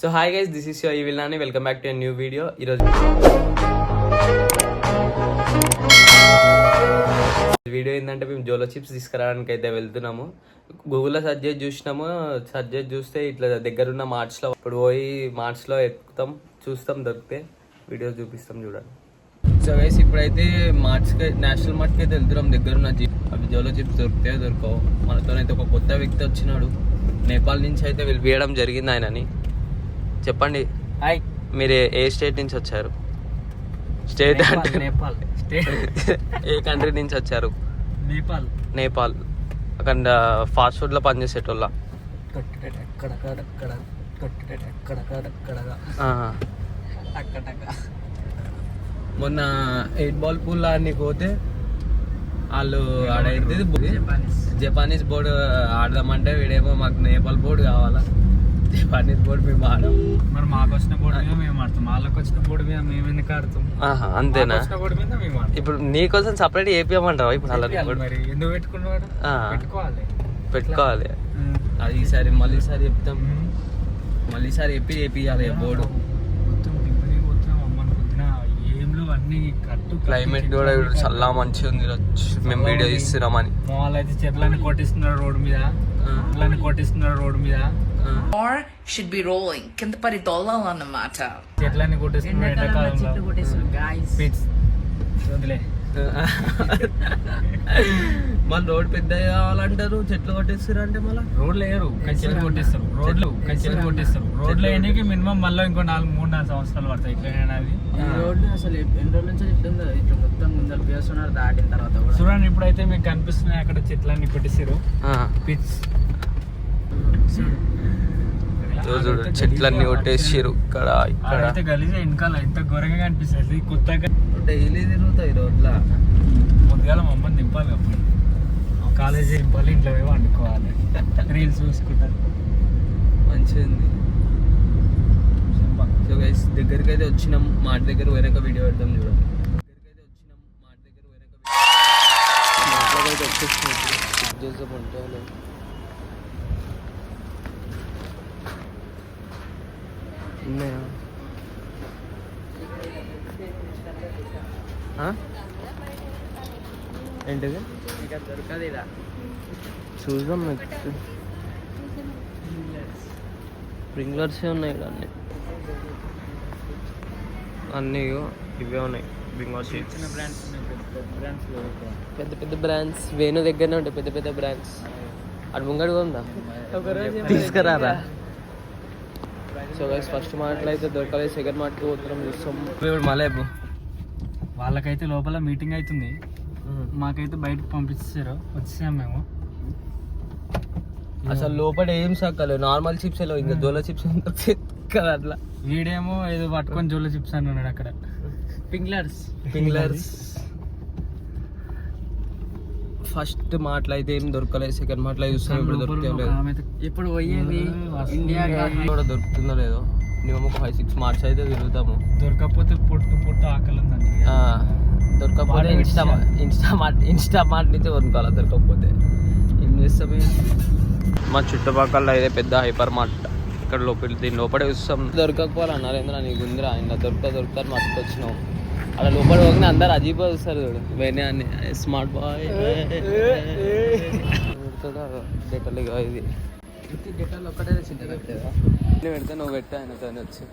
So hi guys, this is your evil Nani. Welcome back to a new video. ఈరోజు video ఏంటంటే మేము జోలో chips తీసుకురావడానికి అయితే వెళ్తున్నాము. గూగుల్లో సెర్చ్ చేసి చూసినాము. సెర్చ్ చేసి చూస్తే ఇట్లా దగ్గరున్న మార్ట్స్లో ఇప్పుడు పోయి మార్ట్స్లో ఎక్కుతాం, చూస్తాం, దొరికితే వీడియో చూపిస్తాం, చూడండి. సో గైస్ ఇప్పుడైతే మార్ట్స్కి, నేషనల్ మార్ట్కి అయితే వెళ్తున్నాం. దగ్గరున్న అవి జోలో చిప్స్ దొరికితే దొరకవు. మనతోనైతే ఒక కొత్త వ్యక్తి వచ్చినాడు. నేపాల్ నుంచి అయితే వెళ్ళిపోయడం జరిగింది ఆయనని. చెప్పండి, హాయ్, మీరు ఏ స్టేట్ నుంచి వచ్చారు? స్టేట్ అంటే నేపాల్. ఏ కంట్రీ నుంచి వచ్చారు? నేపాల్. అక్కడ ఫాస్ట్ ఫుడ్లో పనిచేసేటోళ్ళ? మొన్న 8 బాల్ పూల్ ఆడనికి పోతే వాళ్ళు ఆడైతే జపానీస్ బోర్డు ఆడదామంటే వీడేమో మాకు నేపాల్ బోర్డు కావాలా. జపానీస్ బోర్డు మేము ఆడాం. మరి మాకు వచ్చిన బోర్డు మీద మేము ఆడతాం, వాళ్ళకి వచ్చిన బోర్డు మీద మేము ఎందుకు ఆడతాం? అంతేనా? బోర్డు మీద మేము ఆడతాం. ఇప్పుడు నీకోసం సపరేట్ ఏపీయమంటావా? ఇప్పుడు అలా మరి ఎందుకు పెట్టుకున్నాడు? పెట్టుకోవాలి. అది ఈసారి మళ్ళీ ఈసారి చెప్తాం. మళ్ళీ ఈసారి ఏపీయాలి బోర్డు. క్లైమేట్ కూడా చాలా మంచిగా ఉంది. మేము వీడియో ఇస్తున్నామని వాళ్ళు అయితే చెట్లన్నీ కొట్టిస్తున్నారు రోడ్డు మీద, రోడ్డు మీద. Or should be rolling. కింద పడి దొల్లాలన్నమాట. చెట్లన్నీ కొట్టేస్తున్నారు ఎండాకాలంలో. వదిలే. మళ్ళీ రోడ్ పెద్ద కావాలంటారు, చెట్లు కొట్టేస్తారు. అంటే మళ్ళీ రోడ్లు వేయరు, కంచెలు కొట్టేస్తారు. రోడ్లు వేయడానికి మినిమం మళ్ళీ ఇంకో 3-4 సంవత్సరాలు పడతాయి. ఇట్లా రోడ్లు అసలు ఎన్ని రోజుల నుంచి ఇట్లా ఇట్లా మొత్తం ముందర వేస్తున్నారు. దాటిన తర్వాత చూడండి, ఇప్పుడైతే మీకు కనిపిస్తున్నాయి అక్కడ చెట్లన్నీ కొట్టేసారు. పిచ్ చూడు, చెట్లన్నీ కొట్టేసారు. ఇక్కడ అయితే గలీజ్ వెనకాల ఎంత ఘోరంగా కనిపిస్తుంది. కొత్తగా డైలీ తిరుగుతాయి రోడ్ల. ముందుగాల మమ్మల్ని దింపాలి, అప్పుడు కాలేజీ దింపాలి, ఇంట్లో పోయి వండుకోవాలి, రీల్స్ చూసుకుంటారు. మంచిగా ఉంది. సో గైస్ దగ్గరికి అయితే వచ్చినాం. మాట దగ్గర వేరొక వీడియో పెడతాం, చూడండి. ఉన్నాయా? ఏంటిది? దొరకదు ఇలా. చూద్దాం. స్ప్రింక్లర్సే ఉన్నాయి ఇక్కడ అన్నీ ఇవే ఉన్నాయి. పెద్ద పెద్ద బ్రాండ్స్ వేణు దగ్గరనే ఉంటాయి. పెద్ద పెద్ద బ్రాండ్స్ అటు ముంగడు ఉందా? తీసుకురారా. సో గైస్ ఫస్ట్ మార్ట్లో అయితే దొరకలేదు. సెకండ్ మార్ట్కి పోతున్నాం, చూస్తాం. ఇప్పుడు మళ్ళీ వాళ్ళకైతే లోపల మీటింగ్ అవుతుంది, మాకైతే బయటకు పంపిస్తారు. వచ్చేసాం మేము. అసలు లోపల ఏం సక్కలేదు. నార్మల్ చిప్స్ ఎలా, ఇంకా జోలో చిప్స్ కదా అట్లా. వీడేమో ఏదో పట్టుకొని జోలో చిప్స్ అని ఉన్నాడు అక్కడ. పింగ్లర్స్. ఫస్ట్ మార్ట్లో అయితే ఏం దొరకలేదు. సెకండ్ మార్ట్లో చూస్తాం. ఇప్పుడు దొరికేలేదు. ఇప్పుడు పోయేది ఇండియా కూడా దొరుకుతుందో లేదో. మేము ఒక 5-6 మార్ట్స్ అయితే తిరుగుతాము. దొరకకపోతే పొట్టు ఆకలి ఉందండి. దొరకకపోతే ఇన్స్టా మార్ట్ నుంచి కొనుక్కోవాలి. దొరకకపోతే ఏం చేస్తాం? మా చుట్టుపక్కల అయితే పెద్ద హైపర్ మార్ట్. ఇక్కడ దీని లోపల చూస్తాం. దొరకకపోవాలి అన్నారు. ఏంద్రా నీకు ఉందిరా, ఇంకా దొరుకుతారు మార్ట్కి వచ్చినాం. అలా లోపల పోగానే అందరు అజీబ్ చూస్తారు. చూడు వేరే అని స్మార్ట్ బాయ్ డెటల్. ఇది డెటాల్ ఒక్కటే పెట్టేదా? పెడితే నువ్వు పెట్టా ఆయనతో వచ్చి.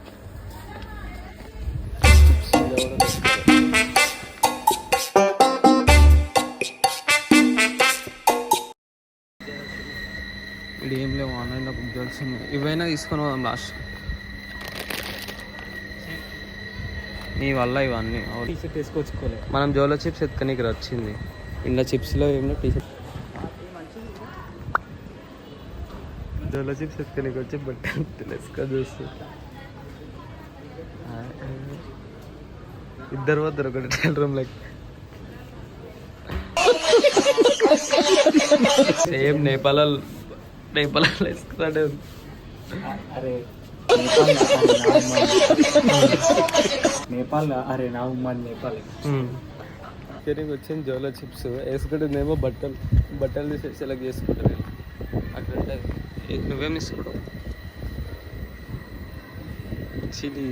ఇది ఏం లేవు, ఆన్లైన్లో బుక్ చేయాల్సింది. ఇవైనా తీసుకొని పోదాం లాస్ట్. నీ వల్ల ఇవన్నీ టీషర్ట్ వేసుకొచ్చుకోలేదు. మనం జోలో చిప్స్ ఎత్తుకనీకి వచ్చింది. ఇంట్లో చిప్స్లో ఏమో టీషర్ట్, జోలో చిప్స్ ఎత్తుకనీకి వచ్చి బట్టలు తెలుసుకొని చూస్తూ ఇద్దరు వద్దరు ఒకటి trial room like same Nepal వేసుకున్నాడే ఉంది. నేపాల్ అరే నా ఉమ్మడి నేపాల్. వచ్చింది జోలో చిప్స్ వేసుకుంటుందేమో బట్టలు తీసి సెలెక్ట్ చేసుకుంటారు. అట్లా ఉంటుంది. నువ్వేం ఇస్తున్నావు? చిల్లీ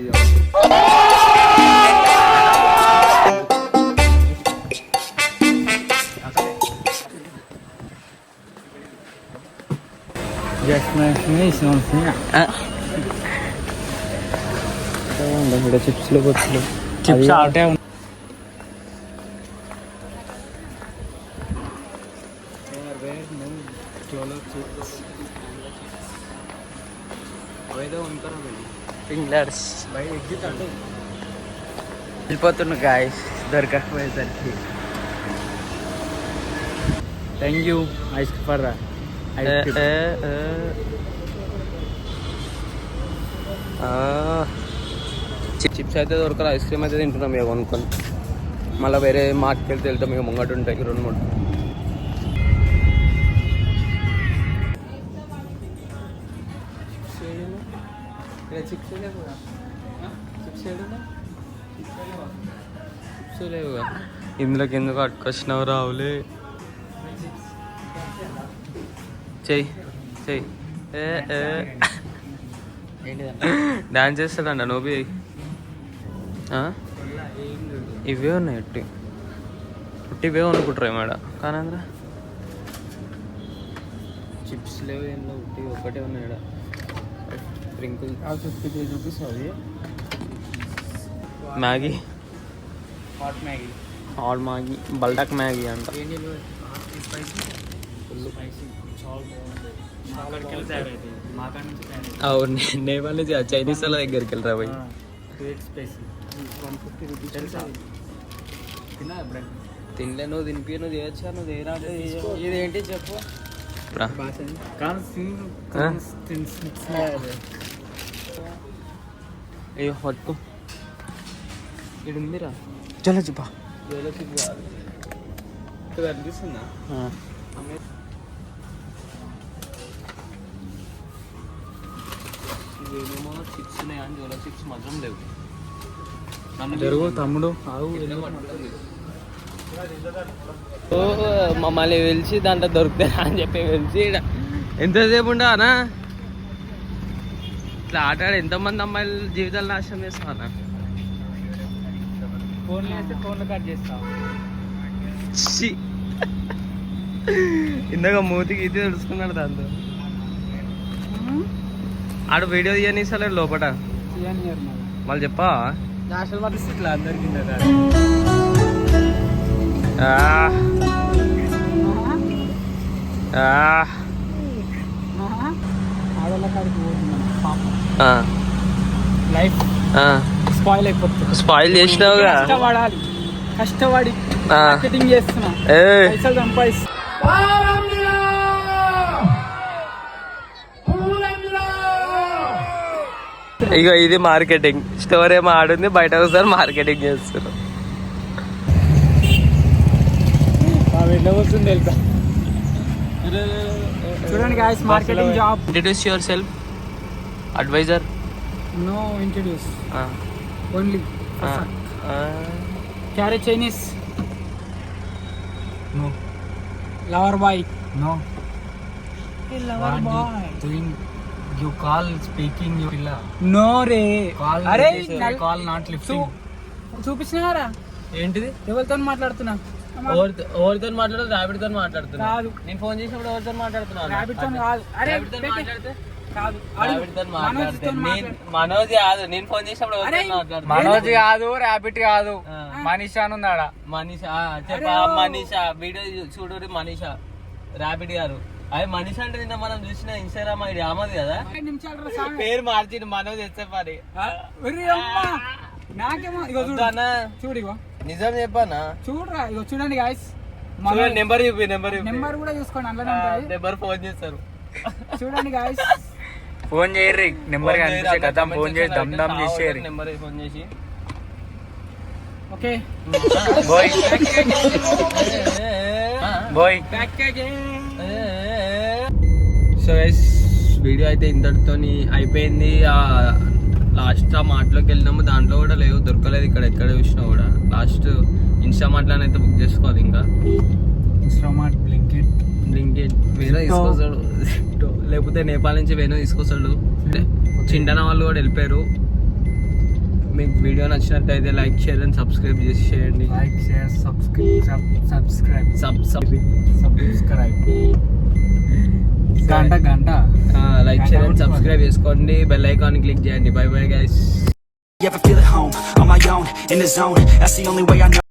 చిప్స్లో బొచ్చులు చిప్స్ ఆటే ఫింగర్స్ వెళ్ళిపోతున్నా గాయస్ దొరకకపోయేసరికి. Thank you ice for chips అయితే దొరకదు, ఐస్ క్రీమ్ అయితే తింటున్నాం ఇక కొనుక్కొని. మళ్ళీ వేరే మార్కెట్కి వెళ్తాం ఇక ముంగట ఉంటాయి 2-3. ఇందులోకి ఎందుకు అట్టుకొచ్చినావు రావులే. చెయ్యి చెయ్యి డాన్స్ చేస్తాడంట నోబి. ఇవే ఉన్నాయి ఉట్టి ఇవే అనుకుంటారు మేడం కానీ అందరూ చిప్స్ లేవు ఏం లేవు, ఉట్టి ఒకటే ఉన్నాయి. స్ప్రింకిల్ 53 రూపీస్ అది Maggi, hot Maggi, hot Maggi, బల్టాక్ మ్యాగీ అంట. అవును నేపాల్ నుంచి చైనీస్ వాళ్ళ దగ్గరికి వెళ్ళరా పోయి తినలే. నువ్వు తినిపి, నువ్వు చేయొచ్చా, నువ్వు చేయరా. ఇదేంటి చెప్పు. అయ్యో పట్టుకో, ఇది ఉందిరా. చలో చెప్పా అనిపిస్తుందా? ఇవేమేమో చిప్స్ ఉన్నాయి కానీ జోలో చిప్స్ మాత్రం లేవు. జరుగు తమ్ముడు. మమ్మల్ని పిలిచి దాంట్లో దొరుకుతారా అని చెప్పి పిలిచి ఎంతసేపు ఉండవనా ఇట్లా ఆటాడు. ఎంతమంది అమ్మాయిలు జీవితాలు నాశనం చేస్తావా? ఫోన్లు వేస్తే ఫోన్లు కట్ చేస్తావు. ఇందాక మూతికి ఇది తెలుసుకున్నాడు దాంతో. ఆడు వీడియో తీయనిస్తలే లోపల. వాళ్ళు చెప్పా నేషనల్ మధ్య ఇట్లా అందరికి లైఫ్ స్పాయిల్ అయిపోతుంది. స్పాయిల్ చేసినావుగా. కష్టపడాలి, కష్టపడి మార్కెటింగ్ చేస్తున్నా, పైసలు సంపాదిస్తా. ఇక ఇది మార్కెటింగ్. స్టోర్ ఏమో ఆడుంది, బయట ఒకసారి మార్కెటింగ్ చేస్తున్నాం. చూడండి guys, marketing job. Introduce yourself. Advisor. No introduce, only carry Chinese. No lover boy. No lover boy. You call speaking you illa. No re. Call. అరే call not lifting. చూపించినారా ఏంటిది? ఎవరితో మాట్లాడుతున్నా? ఎవరితో మాట్లాడు? ర్యాబిట్ తో మాట్లాడుతున్నా. కాదు, నేను ఫోన్ చేసినప్పుడు ఎవరితో మాట్లాడుతున్నా? ర్యాబిట్ తో కాదు. అరే మాట్లాడితే కాదు, ర్యాబిట్ తో మాట్లాడితే మనోజ్ కాదు. నేను ఫోన్ చేసినప్పుడు ఎవరితో మాట్లాడుతున్నా? మనోజ్ కాదు, ర్యాబిట్ కాదు, మనీషా అని ఉందాడా. మనీషా చెప్పా. మనీషా వీడియో చూడు. మనీషా ర్యాబిట్ గారు. అదే మనీషా అంటే నిన్న మనం చూసిన ఇన్స్టాగ్రామ్ ఐడి ఆమది కదా, పేరు మార్చిండు మనోజ్ తెచ్చే పని. నాకేమో చూడు, ఇగో నిజం చెప్పానా? చూడరా, ఇగో చూడండి గాయస్. నెంబర్ చూపి. నెంబర్ కూడా చూసుకోండి, అందులో ఉంటుంది. నెంబర్ ఫోన్ చేస్తారు. చూడండి గాయస్, ఫోన్ చేయర్రి. నెంబర్ కనిపించే కదా, ఫోన్ చేసి దమ్ దమ్ చేసేయరు. నెంబర్ ఫోన్ చేసి okay bye bye. So guys, video అయితే ఇంతటితో అయిపోయింది. లాస్ట్ ఆ మార్ట్లోకి వెళ్ళినాము, దాంట్లో కూడా లేవు, దొరకలేదు. ఇక్కడ ఎక్కడ చూసినా కూడా లాస్ట్ ఇన్స్టామార్ట్లోనే అయితే బుక్ చేసుకోవాలి. ఇంకా ఇన్స్టామార్ట్, బ్లింకిట్ వేరే తీసుకొస్తాడు, లేకపోతే నేపాల్ నుంచి వేరే తీసుకొస్తాడు. చింటన వాళ్ళు కూడా వెళ్ళిపోయారు. మీకు వీడియో నచ్చినట్టయితే లైక్ షేర్ అండ్ సబ్స్క్రైబ్ చేసి చేయండి. లైక్ షేర్ సబ్స్క్రైబ్ గంట లైక్ షేర్ అండ్ సబ్స్క్రైబ్ చేసుకోండి. బెల్ ఐకాన్ క్లిక్ చేయండి. By bye guys. You ever feel at home, on my own, in the zone, that's the only way I know.